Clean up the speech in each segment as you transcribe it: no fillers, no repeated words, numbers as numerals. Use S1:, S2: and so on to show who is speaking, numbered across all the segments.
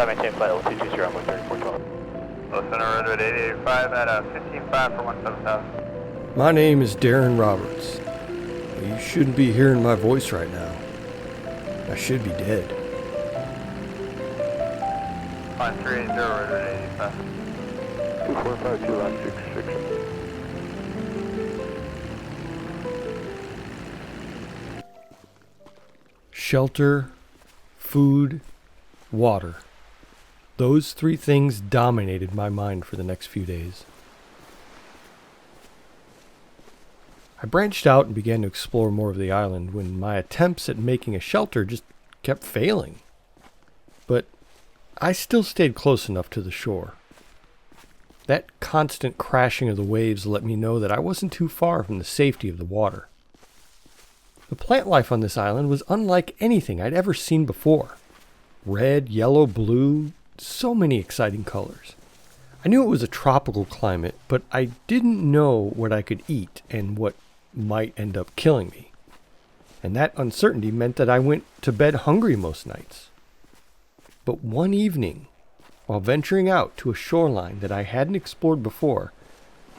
S1: maintain flight level 220 on 13412.
S2: Center Redwood 885 at 15.5 for 170,000.
S3: My name is Darren Roberts. You shouldn't be hearing my voice right now. I should be dead.
S2: Line 380 Redwood 885.
S4: 2452 line 66.
S3: Shelter, food, water. Those three things dominated my mind for the next few days. I branched out and began to explore more of the island when my attempts at making a shelter just kept failing. But I still stayed close enough to the shore. That constant crashing of the waves let me know that I wasn't too far from the safety of the water. The plant life on this island was unlike anything I'd ever seen before. Red, yellow, blue, so many exciting colors. I knew it was a tropical climate, but I didn't know what I could eat and what might end up killing me. And that uncertainty meant that I went to bed hungry most nights. But one evening, while venturing out to a shoreline that I hadn't explored before,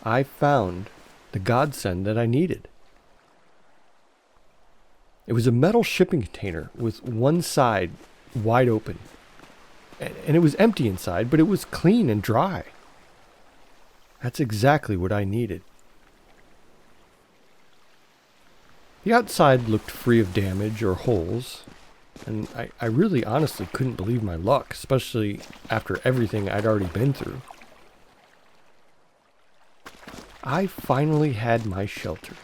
S3: I found the godsend that I needed. It was a metal shipping container with one side wide open. And it was empty inside, but it was clean and dry. That's exactly what I needed. The outside looked free of damage or holes, and I really honestly couldn't believe my luck, especially after everything I'd already been through. I finally had my shelter.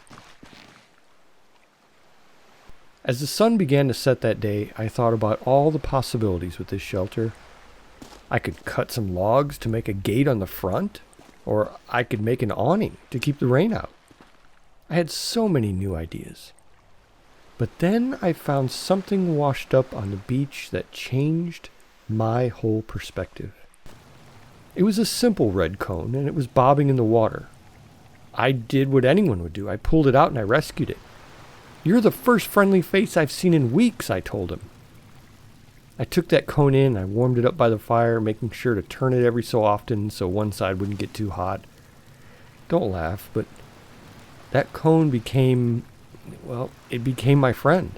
S3: As the sun began to set that day, I thought about all the possibilities with this shelter. I could cut some logs to make a gate on the front, or I could make an awning to keep the rain out. I had so many new ideas. But then I found something washed up on the beach that changed my whole perspective. It was a simple red cone, and it was bobbing in the water. I did what anyone would do. I pulled it out and I rescued it. "You're the first friendly face I've seen in weeks," I told him. I took that cone in, I warmed it up by the fire, making sure to turn it every so often so one side wouldn't get too hot. Don't laugh, but that cone became my friend.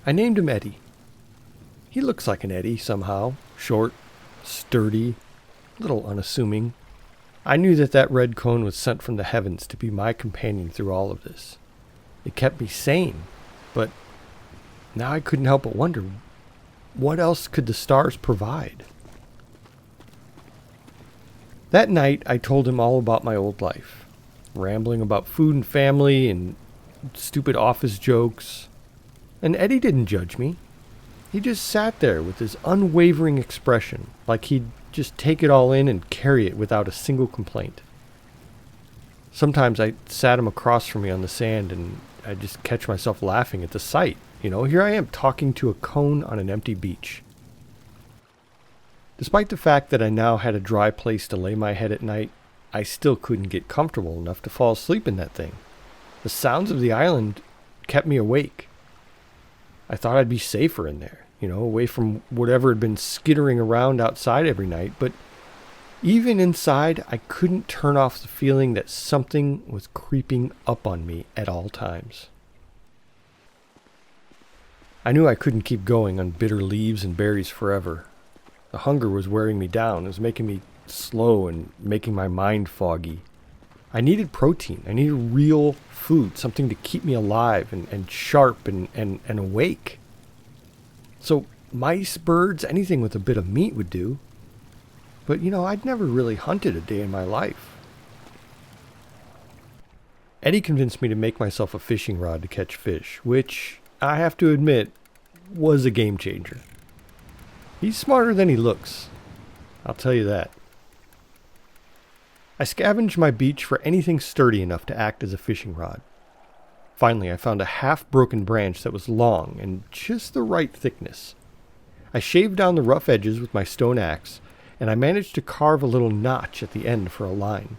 S3: I named him Eddie. He looks like an Eddie somehow, short, sturdy, a little unassuming. I knew that red cone was sent from the heavens to be my companion through all of this. It kept me sane, but now I couldn't help but wonder, what else could the stars provide? That night, I told him all about my old life, rambling about food and family and stupid office jokes. And Eddie didn't judge me. He just sat there with his unwavering expression, like he'd just take it all in and carry it without a single complaint. Sometimes I sat him across from me on the sand and I'd just catch myself laughing at the sight. You know, here I am talking to a cone on an empty beach. Despite the fact that I now had a dry place to lay my head at night, I still couldn't get comfortable enough to fall asleep in that thing. The sounds of the island kept me awake. I thought I'd be safer in there, away from whatever had been skittering around outside every night, but even inside, I couldn't turn off the feeling that something was creeping up on me at all times. I knew I couldn't keep going on bitter leaves and berries forever. The hunger was wearing me down. It was making me slow and making my mind foggy. I needed protein. I needed real food, something to keep me alive and sharp and awake. So mice, birds, anything with a bit of meat would do. But, I'd never really hunted a day in my life. Eddie convinced me to make myself a fishing rod to catch fish, which, I have to admit, was a game changer. He's smarter than he looks. I'll tell you that. I scavenged my beach for anything sturdy enough to act as a fishing rod. Finally, I found a half-broken branch that was long and just the right thickness. I shaved down the rough edges with my stone axe, and I managed to carve a little notch at the end for a line.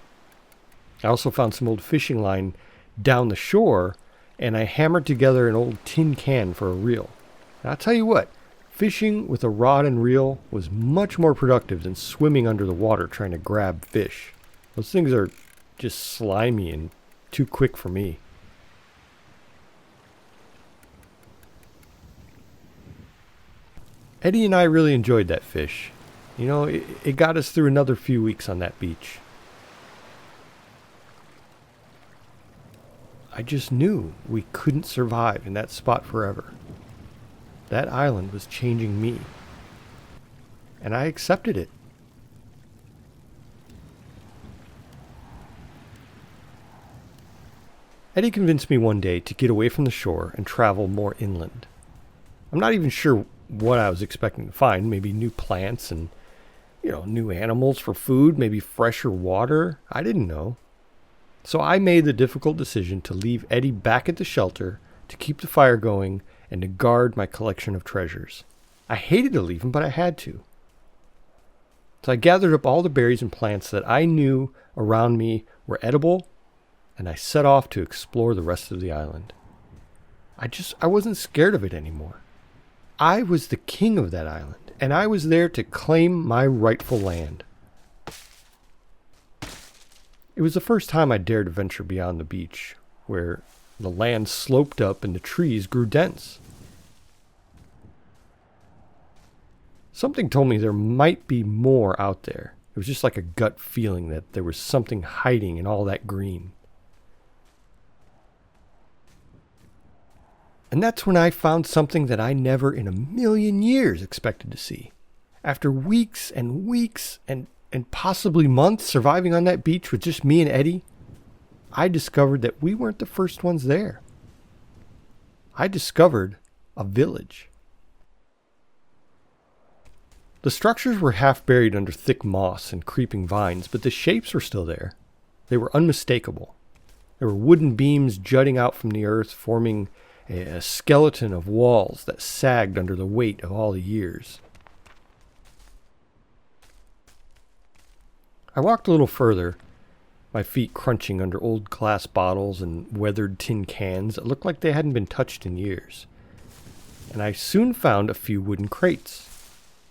S3: I also found some old fishing line down the shore, and I hammered together an old tin can for a reel. And I'll tell you what, Fishing with a rod and reel was much more productive than swimming under the water trying to grab fish. Those things are just slimy and too quick for me. Eddie and I really enjoyed that fish. You know, it got us through another few weeks on that beach. I just knew we couldn't survive in that spot forever. That island was changing me. And I accepted it. Eddie convinced me one day to get away from the shore and travel more inland. I'm not even sure what I was expecting to find. Maybe new plants and, new animals for food, maybe fresher water. I didn't know. So I made the difficult decision to leave Eddie back at the shelter to keep the fire going and to guard my collection of treasures. I hated to leave him, but I had to. So I gathered up all the berries and plants that I knew around me were edible, and I set off to explore the rest of the island. I wasn't scared of it anymore. I was the king of that island, and I was there to claim my rightful land. It was the first time I dared to venture beyond the beach, where the land sloped up and the trees grew dense. Something told me there might be more out there. It was just like a gut feeling that there was something hiding in all that green. And that's when I found something that I never in a million years expected to see. After weeks and weeks and possibly months surviving on that beach with just me and Eddie, I discovered that we weren't the first ones there. I discovered a village. The structures were half buried under thick moss and creeping vines, but the shapes were still there. They were unmistakable. There were wooden beams jutting out from the earth, forming a skeleton of walls that sagged under the weight of all the years. I walked a little further, my feet crunching under old glass bottles and weathered tin cans that looked like they hadn't been touched in years. And I soon found a few wooden crates.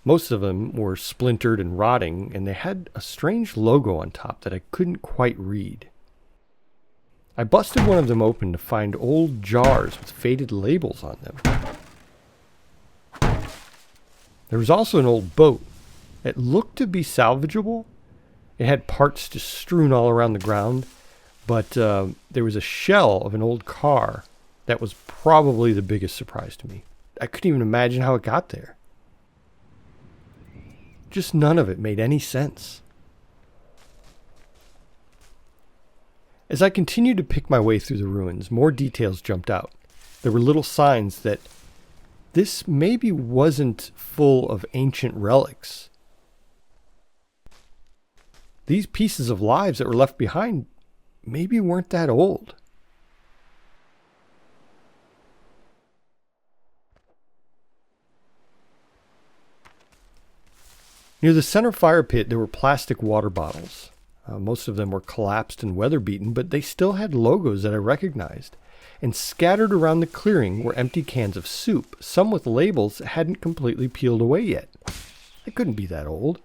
S3: Most of them were splintered and rotting, and they had a strange logo on top that I couldn't quite read. I busted one of them open to find old jars with faded labels on them. There was also an old boat. It looked to be salvageable. It had parts just strewn all around the ground, but there was a shell of an old car that was probably the biggest surprise to me. I couldn't even imagine how it got there. Just none of it made any sense. As I continued to pick my way through the ruins, more details jumped out. There were little signs that this maybe wasn't full of ancient relics. These pieces of lives that were left behind maybe weren't that old. Near the center fire pit, there were plastic water bottles. Most of them were collapsed and weather-beaten, but they still had logos that I recognized. And scattered around the clearing were empty cans of soup, some with labels that hadn't completely peeled away yet. They couldn't be that old.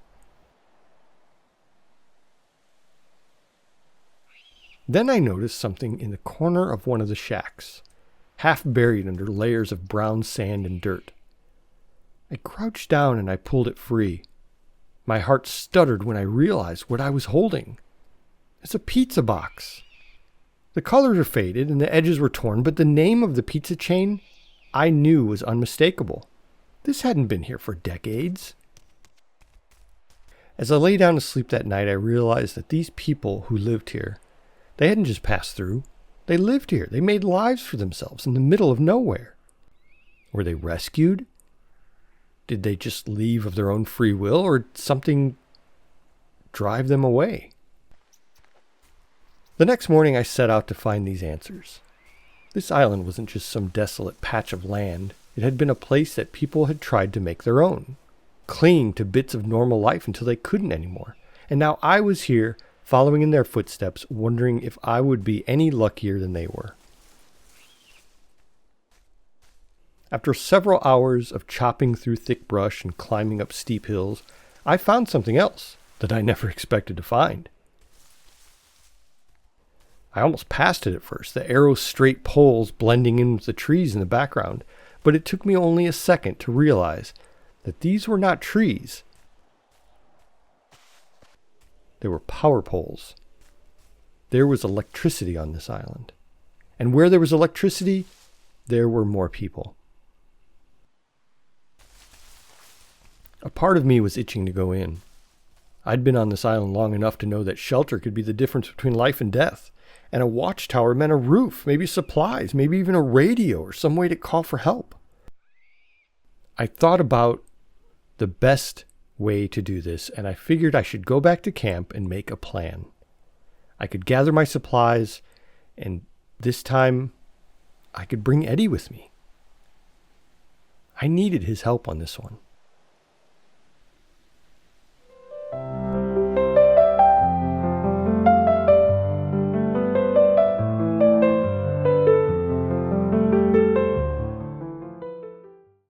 S3: Then I noticed something in the corner of one of the shacks, half buried under layers of brown sand and dirt. I crouched down and I pulled it free. My heart stuttered when I realized what I was holding. It's a pizza box. The colors are faded and the edges were torn, but the name of the pizza chain I knew was unmistakable. This hadn't been here for decades. As I lay down to sleep that night, I realized that these people who lived here, they hadn't just passed through. They lived here. They made lives for themselves in the middle of nowhere. Were they rescued? Did they just leave of their own free will, or did something drive them away? The next morning I set out to find these answers. This island wasn't just some desolate patch of land. It had been a place that people had tried to make their own, clinging to bits of normal life until they couldn't anymore. And now I was here, following in their footsteps, wondering if I would be any luckier than they were. After several hours of chopping through thick brush and climbing up steep hills, I found something else that I never expected to find. I almost passed it at first, the arrow straight poles blending in with the trees in the background, but it took me only a second to realize that these were not trees. They were power poles. There was electricity on this island. And where there was electricity, there were more people. A part of me was itching to go in. I'd been on this island long enough to know that shelter could be the difference between life and death. And a watchtower meant a roof, maybe supplies, maybe even a radio or some way to call for help. I thought about the best way to do this, and I figured I should go back to camp and make a plan. I could gather my supplies, and this time I could bring Eddie with me. I needed his help on this one.